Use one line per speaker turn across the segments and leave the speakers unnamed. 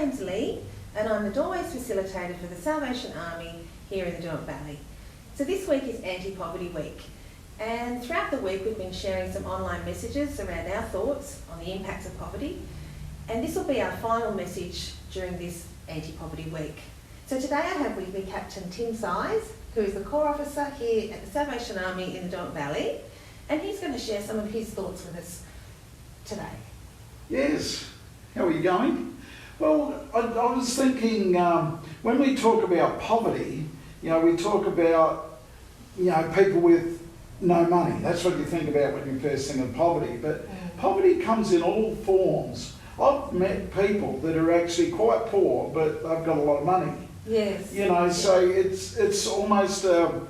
name's Leigh, and I'm the Doorways Facilitator for the Salvation Army here in the Derwent Valley. So this week is Anti-Poverty Week, and throughout the week we've been sharing some online messages around our thoughts on the impacts of poverty, and this will be our final message during this Anti-Poverty Week. So today I have with me Captain Tim Size, who is the Corps Officer here at the Salvation Army in the Derwent Valley, and he's going to share some of his thoughts with us today.
Yes. How are you going? Well, I was thinking when we talk about poverty, we talk about, people with no money. That's what you think about when you first think of poverty. But poverty comes in all forms. I've met people that are actually quite poor, but they've got a lot of money.
Yes.
So it's almost a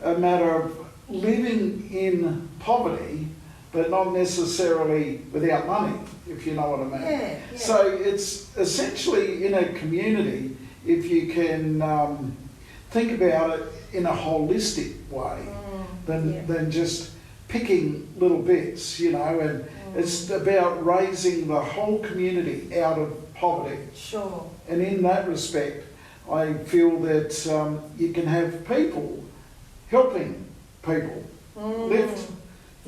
matter of living in poverty, but not necessarily without money, if you know what I mean.
Yeah.
So it's essentially in a community, if you can think about it in a holistic way, than just picking little bits, and it's about raising the whole community out of poverty.
Sure.
And in that respect, I feel that you can have people helping people lift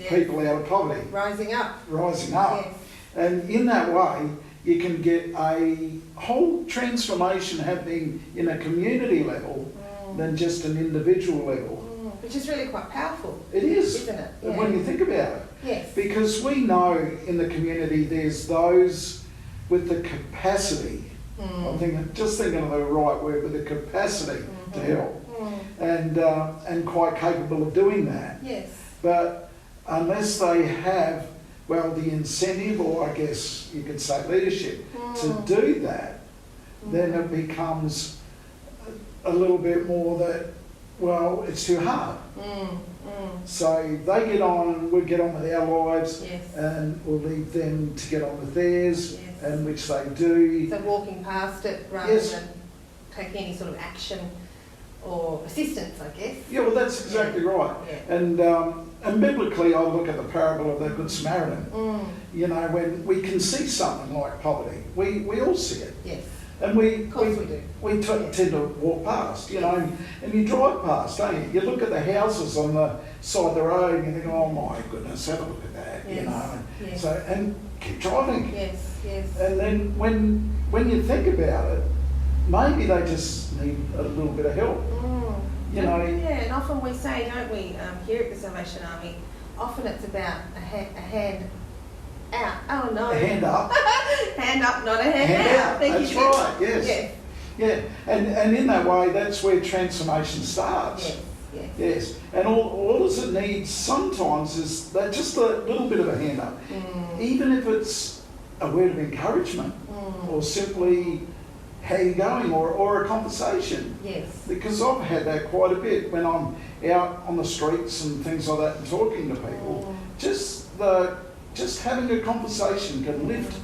people out of poverty.
Rising up.
Yes. And in that way, you can get a whole transformation happening in a community level than just an individual level.
Which is really quite powerful.
It is,
isn't it?
when you think about it.
Yes.
Because we know in the community there's those with the capacity, I'm just thinking of the right word, with the capacity to help. And quite capable of doing that.
Yes.
But unless they have, the incentive, or I guess you could say leadership, to do that, then it becomes a little bit more that, it's too hard. So they get on, we get on with our lives, and we'll leave them to get on with theirs, and which they do.
So walking past it rather than taking any sort of action or assistance, I guess.
Yeah, well, that's exactly right.
Yeah.
And biblically, I look at the parable of the Good Samaritan. When we can see something like poverty, we all see it.
Yes.
And we
do.
We tend to walk past, and you drive past, don't you? You look at the houses on the side of the road and you think, oh my goodness, have a look at that,
Yes.
So, and keep driving.
Yes.
And then when you think about it, maybe they just need a little bit of help.
And often we say, don't we, here at the Salvation Army, often it's about a hand out. Oh no.
A hand up.
Hand up, not a hand out.
That's right, yes. Yeah, and in that way, that's where transformation starts. Yes. And all it needs sometimes is that just a little bit of a hand up. Even if it's a word of encouragement or simply how you going or a conversation.
Yes.
Because I've had that quite a bit when I'm out on the streets and things like that and talking to people. Just having a conversation can lift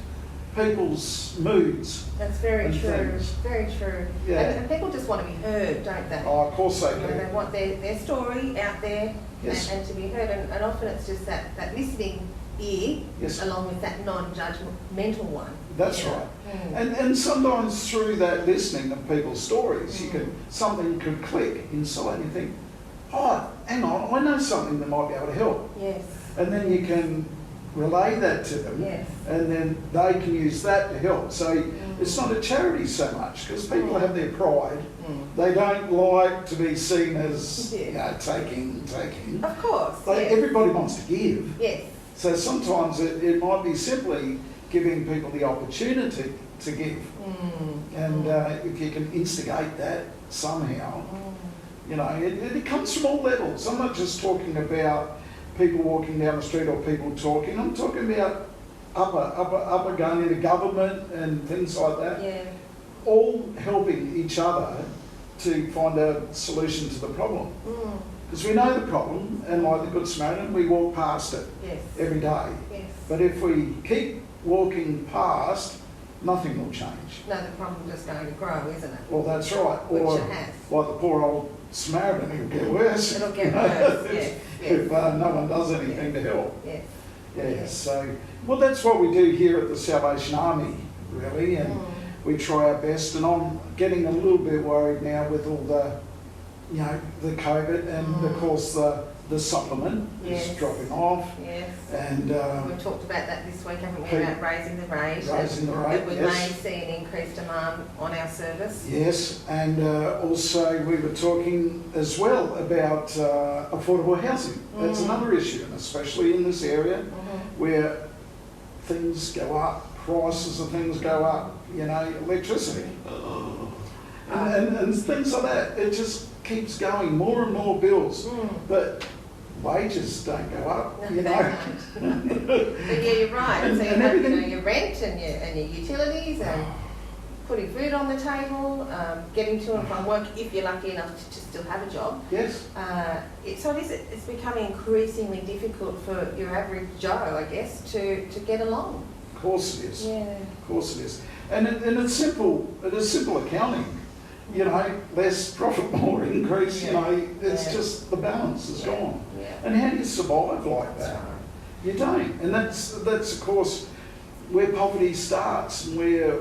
people's moods.
That's very true.
Things.
Very true.
Yeah.
And people just want to be heard, don't they?
Oh, of course they do.
They want their story out there and to be heard. And often it's just that listening ear along with that non-judgmental one.
That's right. And sometimes through that listening of people's stories, something could click inside and you think, oh, hang on, I know something that might be able to help.
Yes.
And then you can relay that to them, and then they can use that to help. So it's not a charity so much, because people have their pride. They don't like to be seen as taking.
Of course.
Everybody wants to give.
Yes.
So sometimes it might be simply giving people the opportunity to give. And if you can instigate that somehow, it comes from all levels. I'm not just talking about people walking down the street or people talking. I'm talking about upper going into government and things like that.
Yeah.
All helping each other to find a solution to the problem. Because we know the problem, and like the Good Samaritan, we walk past it every day.
Yes.
But if we keep walking past, nothing will change.
No, the problem's just going to grow, isn't it?
Well, that's right.
Which it has.
Like the poor old Samaritan, it'll get worse.
It'll get worse,
if no one does anything to help.
Yes.
So, that's what we do here at the Salvation Army, really. And we try our best, and I'm getting a little bit worried now with all the, the COVID, and of course the supplement
Yes.
is dropping off,
Yes.
and
We've talked about that this week, haven't we, about raising the rate.
Raising the rate,
that we
yes.
may see an increased demand on our service.
yes, and also we were talking as well about affordable housing. That's another issue, and especially in this area where things go up, prices of things go up, electricity, and things like that. It just keeps going, more and more bills, but wages don't go up,
No, they don't. But yeah, you're right.
And-
So you
and
have
everything-
your rent and your utilities and putting food on the table, getting to and from work if you're lucky enough to still have a job.
Yes,
It's becoming increasingly difficult for your average Joe, I guess, to get along.
of course it is.
Yeah.
Of course it is. And it's simple. It is simple accounting. Less profit, more increase. It's
Yeah.
just the balance is gone.
Yeah.
And how do you survive like
That's
that?
right.
You don't. And that's of course where poverty starts, and where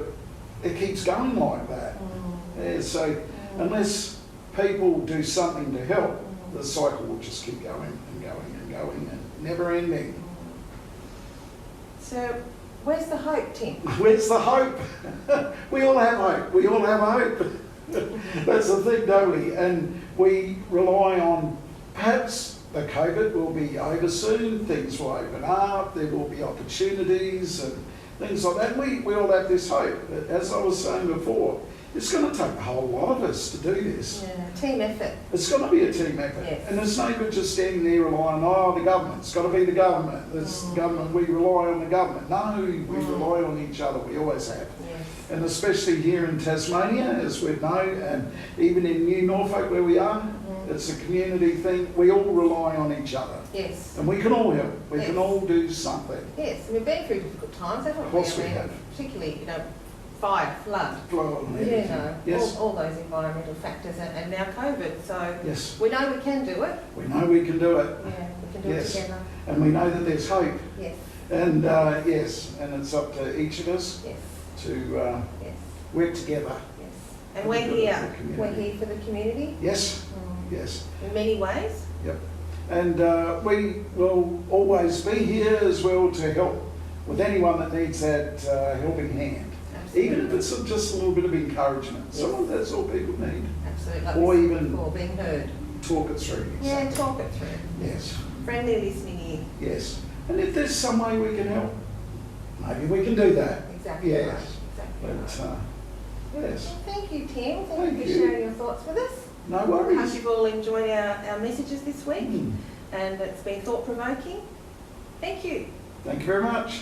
it keeps going like that. Yeah, so unless people do something to help, the cycle will just keep going and going and going and never ending.
So, where's the hope, Tim?
Where's the hope? We all have hope. We all have hope. That's the thing, don't we? And we rely on, perhaps the COVID will be over soon, things will open up, there will be opportunities and things like that. We all have this hope. But as I was saying before, it's going to take a whole lot of us to do this.
Yeah, team effort.
It's got to be a team effort.
Yes.
And it's no good just standing there relying on, the government. It's got to be the government. It's the government. We rely on the government. No, we rely on each other. We always have.
Yes.
And especially here in Tasmania, as we know, and even in New Norfolk where we are, it's a community thing. We all rely on each other.
Yes.
And we can all help. We can
Yes.
all do something.
Yes, we've been through difficult times, haven't we?
Of course we
I mean,
have.
Particularly, fire, flood.
Flow and everything. Yes.
all those environmental factors, and now COVID. So
Yes.
we know we can do it.
We know we can do it.
Yeah, we can do
Yes.
it together.
And we know that there's hope.
Yes,
And yes, and it's up to each of us
yes,
to
yes,
work together.
yes. And
We
we're
do it
here.
for the community.
We're here for the community.
Yes, yes.
In many ways.
Yep. And we will always be here as well to help with anyone that needs that helping hand.
Absolutely.
Even if it's just a little bit of encouragement.
Yes.
Sometimes that's all people need.
Absolutely. Like
Or
we said
even-
before, being heard.
Talk it through.
Yeah, talk it through.
Yes,
Friendly listening ear.
yes. And if there's some way we can help, maybe we can do that.
Exactly
Yes.
right. Exactly
But
right.
yes,
Well, thank you, Tim. Thank
Thank
you for
you.
sharing your thoughts with us.
no
I hope
worries.
you've all enjoyed our messages this week,
Mm.
and it's been thought-provoking. Thank you.
Thank you very much.